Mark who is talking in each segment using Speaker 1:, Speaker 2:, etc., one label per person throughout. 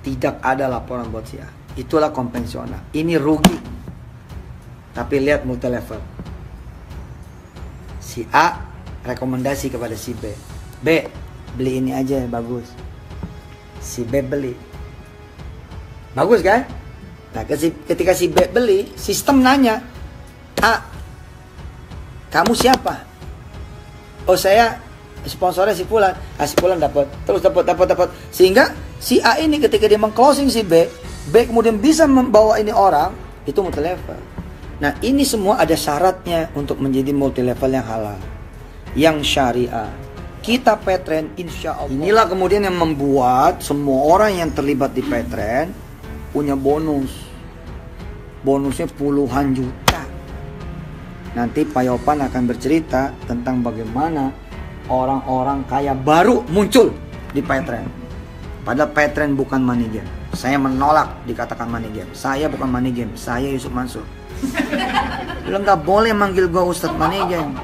Speaker 1: Tidak ada laporan buat si A. Itulah konvensional. Ini rugi. Tapi lihat multi level. Si A rekomendasi kepada si B. B, beli ini aja bagus. Si B beli. Bagus kan? Nah, ketika si B beli, sistem nanya, A, kamu siapa? Oh, saya sponsornya si Fulan. Si Fulan dapat. Terus dapat. Sehingga si A ini ketika dia meng-closing si B, B kemudian bisa membawa ini orang, itu multi level. Nah, ini semua ada syaratnya untuk menjadi multi level yang halal, yang syariah. Kita Petren, insya Allah. Inilah kemudian yang membuat semua orang yang terlibat di Petren punya bonus. Bonusnya puluhan juta. Nanti Pak Yopan akan bercerita tentang bagaimana orang-orang kaya baru muncul di Petren. Padahal Petren bukan money game. Saya menolak dikatakan money game. Saya bukan money game. Saya Yusuf Mansur. Lu nggak boleh manggil gue Ustadz money game.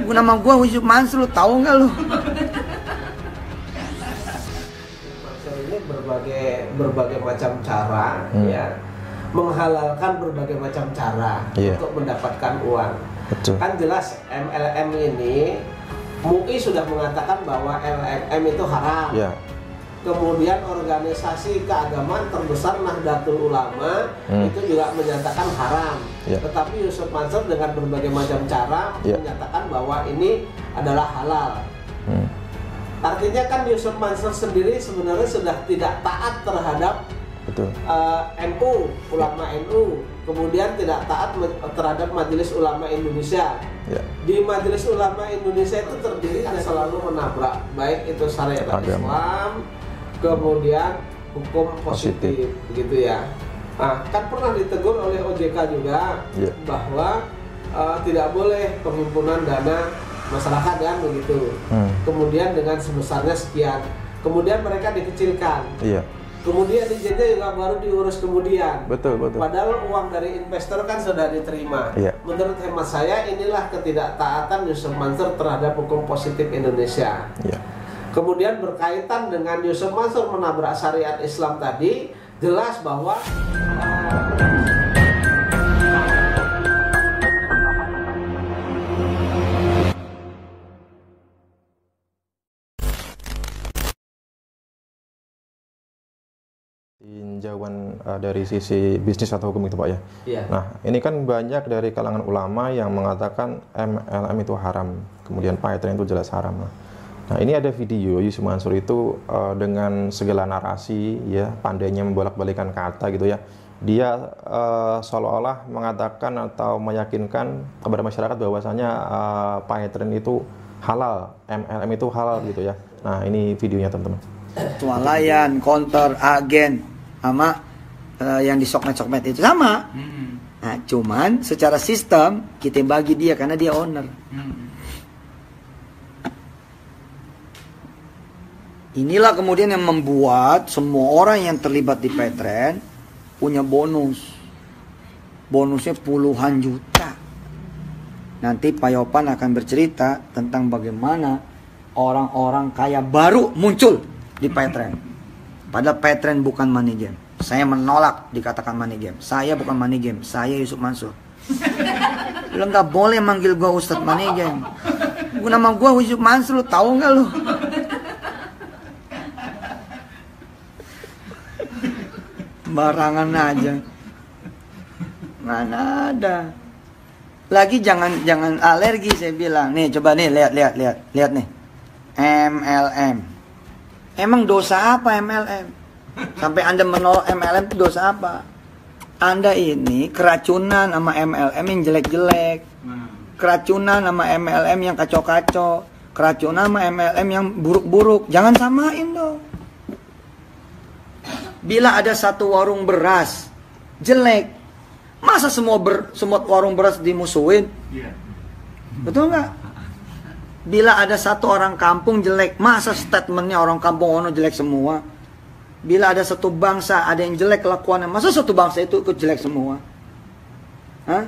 Speaker 1: Nama gue Yusuf Mansur. Tahu nggak lu?
Speaker 2: Ini berbagai macam cara, ya, menghalalkan berbagai macam cara untuk mendapatkan uang.
Speaker 3: Betul.
Speaker 2: Kan jelas MLM ini MUI sudah mengatakan bahwa LMM itu haram.
Speaker 3: Yeah.
Speaker 2: Kemudian organisasi keagamaan terbesar Nahdlatul Ulama itu juga menyatakan haram.
Speaker 3: Yeah.
Speaker 2: Tetapi Yusuf Mansur dengan berbagai macam cara menyatakan bahwa ini adalah halal. Artinya kan Yusuf Mansur sendiri sebenarnya sudah tidak taat terhadap NU, ulama NU, kemudian tidak taat terhadap Majelis Ulama Indonesia. Di Majelis Ulama Indonesia itu terdiri selalu menabrak baik itu syariat Islam, kemudian hukum positif, begitu ya. Nah, kan pernah ditegur oleh OJK juga bahwa tidak boleh penghimpunan dana masyarakat kan begitu. Kemudian dengan sebesarnya sekian, kemudian mereka dikecilkan. Kemudian izinnya juga baru diurus kemudian.
Speaker 3: Betul.
Speaker 2: Padahal uang dari investor kan sudah diterima. Menurut hemat saya inilah ketidaktaatan Yusuf Mansur terhadap hukum positif Indonesia. Kemudian berkaitan dengan Yusuf Mansur menabrak syariat Islam tadi, jelas bahwa
Speaker 3: tinjauan dari sisi bisnis atau hukum itu Pak ya. Nah, ini kan banyak dari kalangan ulama yang mengatakan MLM itu haram, kemudian Petren itu jelas haram. Nah, ini ada video Yusuf Mansur itu dengan segala narasi ya, pandainya membolak-balikan kata gitu ya. Dia seolah-olah mengatakan atau meyakinkan kepada masyarakat bahwasanya Petren itu halal, MLM itu halal gitu ya. Nah, ini videonya teman-teman.
Speaker 1: Swalayan, counter, agen, sama yang di sokmed itu sama. Nah, cuman secara sistem kita bagi dia karena dia owner. Inilah kemudian yang membuat semua orang yang terlibat di Petren punya bonus. Bonusnya puluhan juta. Nanti Pak Yopan akan bercerita tentang bagaimana orang-orang kaya baru muncul di Petren. Padahal Petren bukan money game. Saya menolak dikatakan money game. Saya bukan money game. Saya Yusuf Mansur. Lu nggak boleh manggil gue Ustadz money game. Nama gue Yusuf Mansur. Tahu nggak lu? Barangan aja. Mana ada. Lagi jangan alergi saya bilang. Nih coba nih lihat nih. MLM. Emang dosa apa MLM? Sampai Anda menolak MLM itu dosa apa? Anda ini keracunan sama MLM yang jelek-jelek. Keracunan sama MLM yang kacau-kacau. Keracunan sama MLM yang buruk-buruk. Jangan samain dong. Bila ada satu warung beras jelek, masa semua warung beras dimusuhin? Betul nggak? Bila ada satu orang kampung jelek, masa statementnya orang kampung ono jelek semua? Bila ada satu bangsa ada yang jelek kelakuannya, masa satu bangsa itu ikut jelek semua? Hah?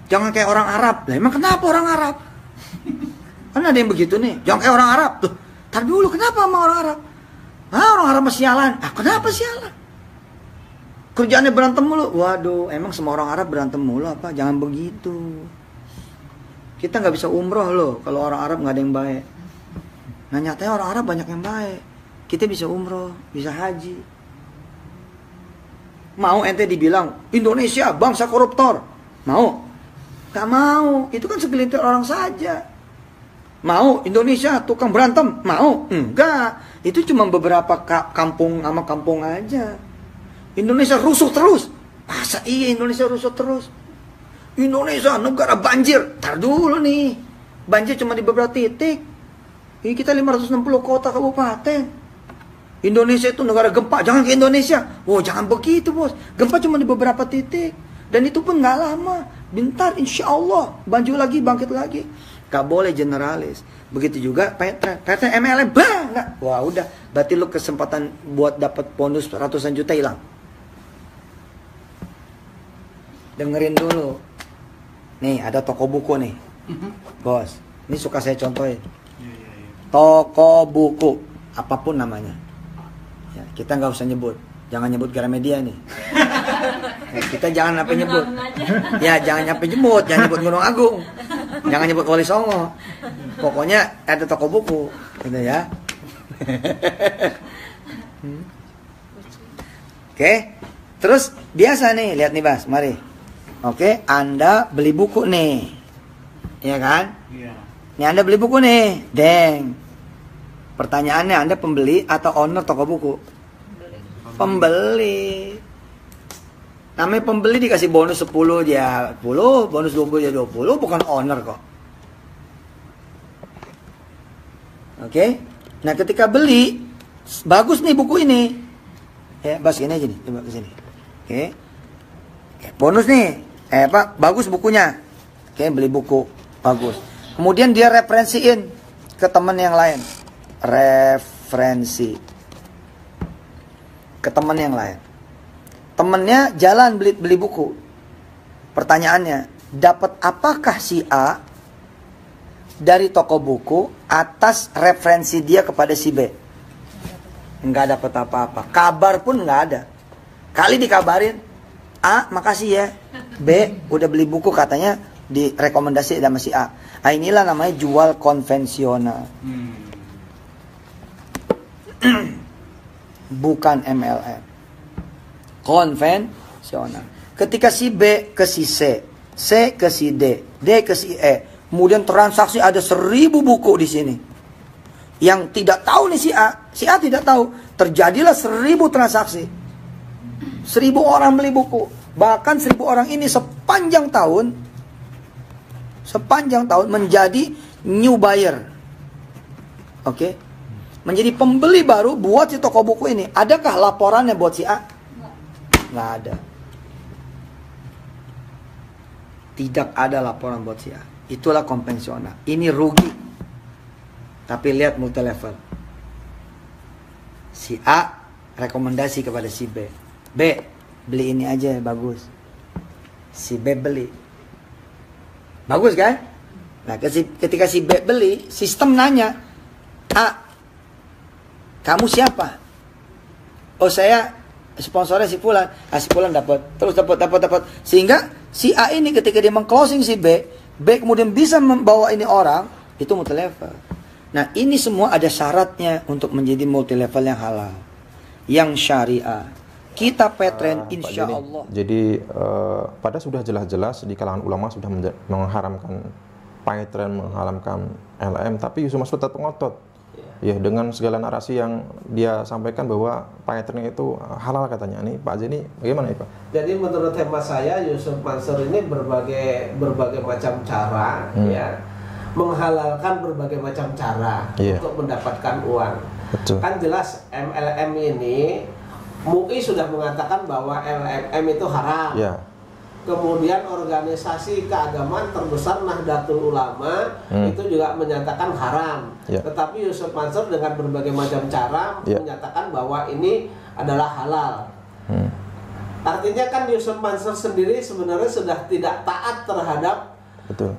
Speaker 1: Jangan kayak orang Arab. Lah emang kenapa orang Arab? Kan ada yang begitu nih. Jangan kayak orang Arab. Tuh, tar dulu kenapa sama orang Arab? orang Arab sialan. Kenapa sialan? Kerjaannya berantem mulu. Waduh, emang semua orang Arab berantem mulu apa? Jangan begitu. Kita nggak bisa umroh loh kalau orang Arab nggak ada yang baik. Nah nyatanya orang Arab banyak yang baik. Kita bisa umroh, bisa haji. Mau ente dibilang Indonesia bangsa koruptor? Mau? Gak mau. Itu kan segelintir orang saja. Mau Indonesia tukang berantem? Mau? Enggak. Itu cuma beberapa kampung sama kampung aja. Indonesia rusuh terus. Masa iya Indonesia rusuh terus? Indonesia negara banjir. Tar dulu nih. Banjir cuma di beberapa titik. Ini kita 560 kota kabupaten. Indonesia itu negara gempa, jangan ke Indonesia. Jangan begitu bos. Gempa cuma di beberapa titik. Dan itu pun nggak lama. Bentar insya Allah. Banjir lagi, bangkit lagi. Gak boleh generalis. Begitu juga Petren MLM, nggak. Wah udah. Berarti lu kesempatan buat dapat bonus ratusan juta hilang. Dengerin dulu. Nih ada toko buku nih. Bos, ini suka saya contohin. Toko buku. Apapun namanya. Ya, kita nggak usah nyebut, jangan nyebut Gramedia nih. Kita jangan apa nyebut. Ya jangan nyampe nyebut, jangan nyebut Gunung Agung, jangan nyebut Wali Songo. Pokoknya ada toko buku, gitu ya. Oke, terus biasa nih, lihat nih Bas, mari. Oke, Anda beli buku nih, ya kan? Nih Anda beli buku nih, deng. Pertanyaannya, Anda pembeli atau owner toko buku? Pembeli. Namanya pembeli dikasih bonus 10 dia 10, bonus 20 dia 20, bukan owner kok. Oke? Nah, ketika beli, bagus nih buku ini. Ya, Bas gini aja nih, coba ke sini. Oke. Bonus nih. Bagus bukunya. Oke, beli buku, bagus. Kemudian dia referensiin ke teman yang lain. Referensi ke teman yang lain. Temennya jalan beli buku. Pertanyaannya, dapat apakah si A dari toko buku atas referensi dia kepada si B? Enggak dapat apa-apa. Kabar pun enggak ada. Kali dikabarin, A makasih ya, B udah beli buku katanya direkomendasi sama si A. Nah, inilah namanya jual konvensional. Bukan MLM. Konvensional. Ketika si B ke si C, C ke si D, D ke si E, kemudian transaksi ada 1000 buku di sini. Yang tidak tahu nih si A tidak tahu. Terjadilah 1000 transaksi. 1000 orang beli buku. Bahkan 1000 orang ini sepanjang tahun menjadi new buyer. Oke? Menjadi pembeli baru buat si toko buku ini. Adakah laporannya buat si A? Nggak ada. Tidak ada laporan buat si A. Itulah konvensional. Ini rugi. Tapi lihat multi level. Si A rekomendasi kepada si B. B, beli ini aja bagus. Si B beli. Bagus kan? Nah, ketika si B beli, sistem nanya, A, kamu siapa? Oh, saya sponsornya si Fulan. Si Fulan dapat. Terus dapat. Sehingga si A ini ketika dia meng-closing si B, B kemudian bisa membawa ini orang, itu multi level. Nah, ini semua ada syaratnya untuk menjadi multi level yang halal, yang syariah. Kita Petren insya Allah.
Speaker 3: Jadi pada sudah jelas-jelas di kalangan ulama sudah mengharamkan Petren, mengharamkan LM, tapi Yusuf Mansur tetap ngotot. Ya, dengan segala narasi yang dia sampaikan bahwa Petren itu halal katanya. Ini Pak Zeni bagaimana ya Pak?
Speaker 2: Jadi menurut hemat saya Yusuf Mansur ini berbagai macam cara ya menghalalkan berbagai macam cara untuk mendapatkan uang.
Speaker 3: Betul.
Speaker 2: Kan jelas MLM ini MUI sudah mengatakan bahwa LMM itu haram.
Speaker 3: Ya.
Speaker 2: Kemudian organisasi keagamaan terbesar Nahdlatul Ulama itu juga menyatakan haram. Tetapi Yusuf Mansur dengan berbagai macam cara menyatakan bahwa ini adalah halal. Artinya kan Yusuf Mansur sendiri sebenarnya sudah tidak taat terhadap
Speaker 3: betul.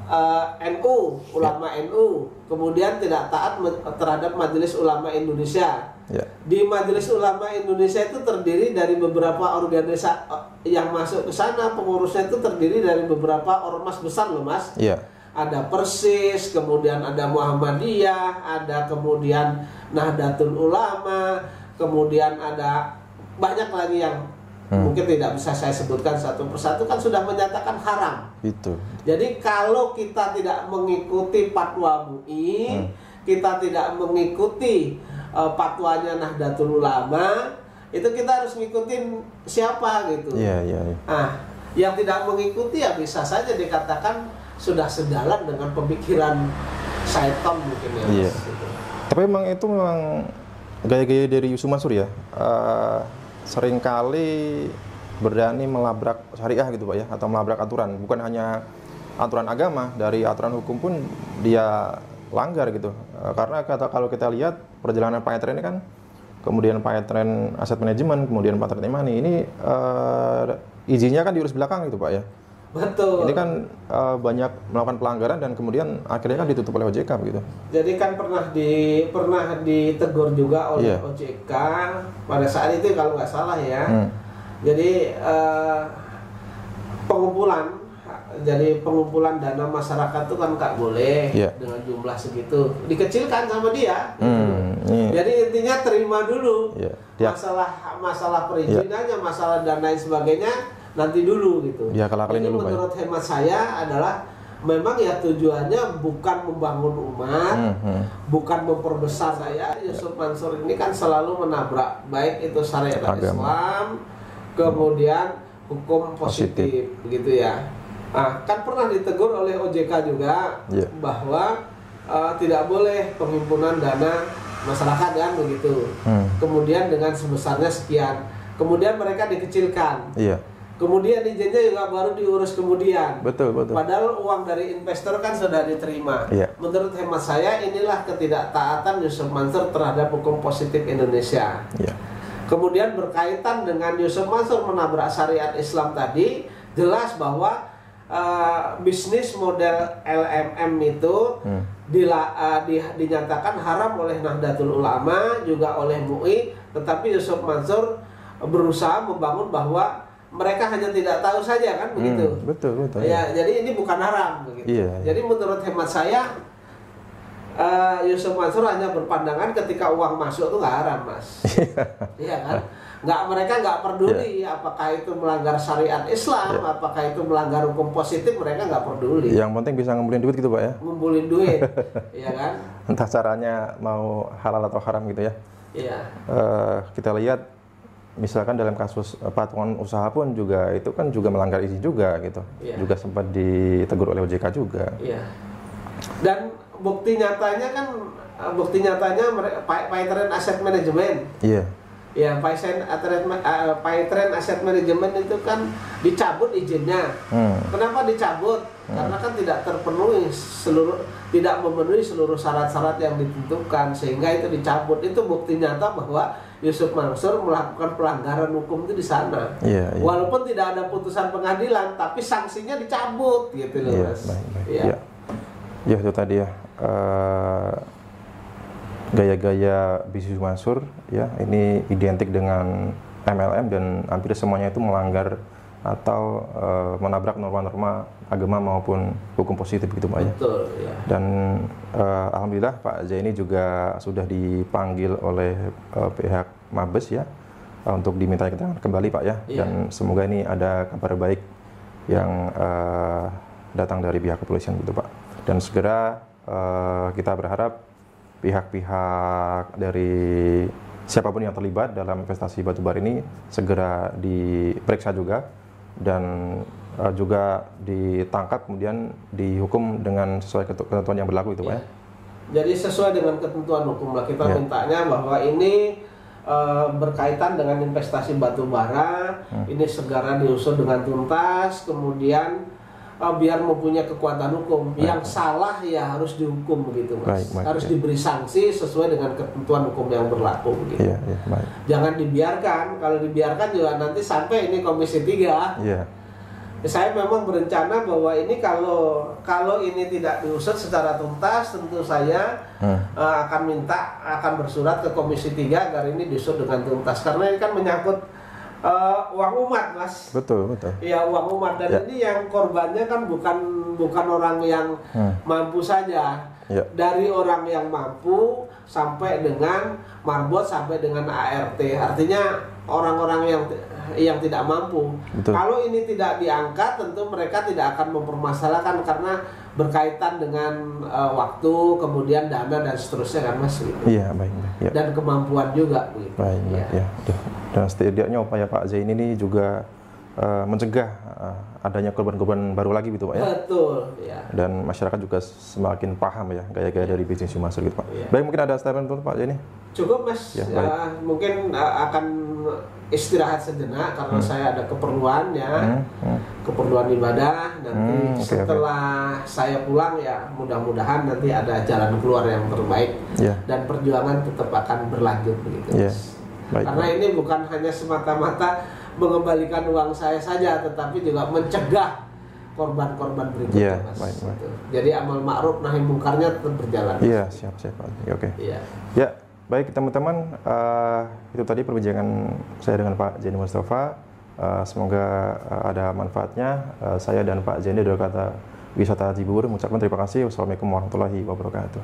Speaker 2: NU, ulama NU, kemudian tidak taat terhadap Majelis Ulama Indonesia.
Speaker 3: Ya.
Speaker 2: Di Majelis Ulama Indonesia itu terdiri dari beberapa organisasi yang masuk ke sana, pengurusnya itu terdiri dari beberapa ormas besar loh Mas.
Speaker 3: Ya.
Speaker 2: Ada Persis, kemudian ada Muhammadiyah, ada kemudian Nahdlatul Ulama, kemudian ada banyak lagi yang mungkin tidak bisa saya sebutkan satu persatu, kan sudah menyatakan haram.
Speaker 3: Itu.
Speaker 2: Jadi kalau kita tidak mengikuti fatwa MUI, kita tidak mengikuti fatwanya Nahdlatul Ulama, itu kita harus ngikutin siapa gitu.
Speaker 3: Iya, iya.
Speaker 2: Nah, yang tidak mengikuti ya bisa saja dikatakan sudah sejalan dengan pemikiran syaitan mungkin ya.
Speaker 3: Iya.
Speaker 2: Gitu.
Speaker 3: Tapi memang itu memang gaya-gaya dari Yusuf Mansur ya. Seringkali berani melabrak syariah gitu Pak ya, atau melabrak aturan. Bukan hanya aturan agama, dari aturan hukum pun dia langgar gitu. Karena kalau kita lihat perjalanan Pak Etren ini kan, kemudian Pak Etren Aset Manajemen, kemudian Pak Etren Imani, ini izinnya kan diurus belakang gitu Pak ya.
Speaker 2: Betul.
Speaker 3: Ini kan banyak melakukan pelanggaran dan kemudian akhirnya kan ditutup oleh OJK begitu.
Speaker 2: Jadi kan pernah ditegur juga oleh OJK pada saat itu kalau nggak salah ya. Jadi pengumpulan dana masyarakat itu kan nggak boleh dengan jumlah segitu, dikecilkan sama dia. Jadi intinya terima dulu masalah perizinannya, masalah dan lain sebagainya nanti dulu gitu. Jadi
Speaker 3: dulu,
Speaker 2: menurut hemat saya adalah memang ya tujuannya bukan membangun umat, bukan memperbesar. Saya Yusuf Mansur ini kan selalu menabrak baik itu syariat Islam, kemudian hukum positif begitu ya. Nah, kan pernah ditegur oleh OJK juga bahwa tidak boleh penghimpunan dana masyarakat kan begitu. Kemudian dengan sebesarnya sekian. Kemudian mereka dikecilkan. Kemudian izinnya juga baru diurus kemudian.
Speaker 3: Betul.
Speaker 2: Padahal uang dari investor kan sudah diterima. Menurut hemat saya inilah ketidaktaatan Yusuf Mansur terhadap hukum positif Indonesia. Kemudian berkaitan dengan Yusuf Mansur menabrak syariat Islam tadi, jelas bahwa bisnis model LMM itu dinyatakan haram oleh Nahdlatul Ulama, juga oleh MUI, tetapi Yusuf Mansur berusaha membangun bahwa mereka hanya tidak tahu saja kan begitu.
Speaker 3: Betul.
Speaker 2: Ya, jadi ini bukan haram begitu. Jadi menurut hemat saya Yusuf Mansur hanya berpandangan ketika uang masuk itu nggak haram, Mas. Iya kan? Mereka nggak peduli apakah itu melanggar syariat Islam, apakah itu melanggar hukum positif, mereka nggak peduli.
Speaker 3: Yang penting bisa ngumpulin duit gitu Pak ya.
Speaker 2: Ngumpulin duit, iya kan?
Speaker 3: Entah caranya mau halal atau haram gitu ya.
Speaker 2: Iya.
Speaker 3: Kita lihat misalkan dalam kasus patungan usaha pun juga itu kan juga melanggar izin juga gitu. Juga sempat ditegur oleh OJK juga.
Speaker 2: Dan bukti nyatanya Pak Etren Aset Manajemen. Ya, Pak Etren Aset Manajemen itu kan dicabut izinnya. Kenapa dicabut? Karena kan tidak memenuhi seluruh syarat-syarat yang ditentukan, sehingga itu dicabut. Itu bukti nyata bahwa Yusuf Mansur melakukan pelanggaran hukum itu di sana. Walaupun tidak ada putusan pengadilan, tapi sanksinya dicabut gitu loh, Mas.
Speaker 3: Ya itu tadi ya. Gaya-gaya bisnis Mansur ya, ini identik dengan MLM dan hampir semuanya itu melanggar atau menabrak norma-norma agama maupun hukum positif gitu Pak ya.
Speaker 2: Betul, ya.
Speaker 3: Dan alhamdulillah Pak Zaini juga sudah dipanggil oleh pihak Mabes ya untuk diminta keterangan kembali Pak ya. Dan semoga ini ada kabar baik yang datang dari pihak kepolisian gitu Pak. Dan segera kita berharap pihak-pihak dari siapapun yang terlibat dalam investasi batubara ini segera diperiksa juga dan juga ditangkap kemudian dihukum dengan sesuai ketentuan yang berlaku itu Pak ya.
Speaker 2: Jadi sesuai dengan ketentuan hukum lah kita mintanya bahwa ini berkaitan dengan investasi batubara, ini segera diusut dengan tuntas, kemudian biar mempunyai kekuatan hukum. Yang salah ya harus dihukum begitu Mas. Harus diberi sanksi sesuai dengan ketentuan hukum yang berlaku begitu. Jangan dibiarkan. Kalau dibiarkan juga nanti sampai ini Komisi 3 Saya memang berencana bahwa ini kalau ini tidak diusut secara tuntas, tentu saya akan bersurat ke Komisi 3 agar ini diusut dengan tuntas, karena ini kan menyangkut uang umat, Mas.
Speaker 3: Betul.
Speaker 2: Ya, uang umat, dan ini yang korbannya kan bukan orang yang mampu saja. Dari orang yang mampu sampai dengan marbot sampai dengan ART. Artinya orang-orang yang tidak mampu. Betul. Kalau ini tidak diangkat, tentu mereka tidak akan mempermasalahkan karena berkaitan dengan waktu, kemudian dana dan seterusnya kan, Mas.
Speaker 3: Iya, baik. Ya.
Speaker 2: Dan kemampuan juga. Gitu.
Speaker 3: Baik. Ya. Dan setidaknya upaya Pak Zain ini juga mencegah adanya korban-korban baru lagi gitu Pak ya.
Speaker 2: Betul. Ya.
Speaker 3: Dan masyarakat juga semakin paham ya gaya-gaya dari bisnis humasel gitu Pak. Ya. Baik, mungkin ada statement untuk Pak Zain ini?
Speaker 2: Cukup Mas. Ya, mungkin akan istirahat sejenak karena saya ada keperluan ya, keperluan ibadah. Nanti setelah saya pulang ya mudah-mudahan nanti ada jalan keluar yang terbaik dan perjuangan tetap akan berlanjut begitu. Baik, karena ini bukan hanya semata-mata mengembalikan uang saya saja, tetapi juga mencegah korban-korban berikutnya, Mas. Baik. Jadi amal ma'ruf nahi mungkarnya tetap berjalan.
Speaker 3: Iya, siap Pak. Oke. Iya. Ya, baik teman-teman, itu tadi perbincangan saya dengan Pak Zaini Mustafa. Semoga ada manfaatnya. Saya dan Pak Zaini dari kata Wisata Cibubur mengucapkan terima kasih. Wassalamualaikum warahmatullahi wabarakatuh.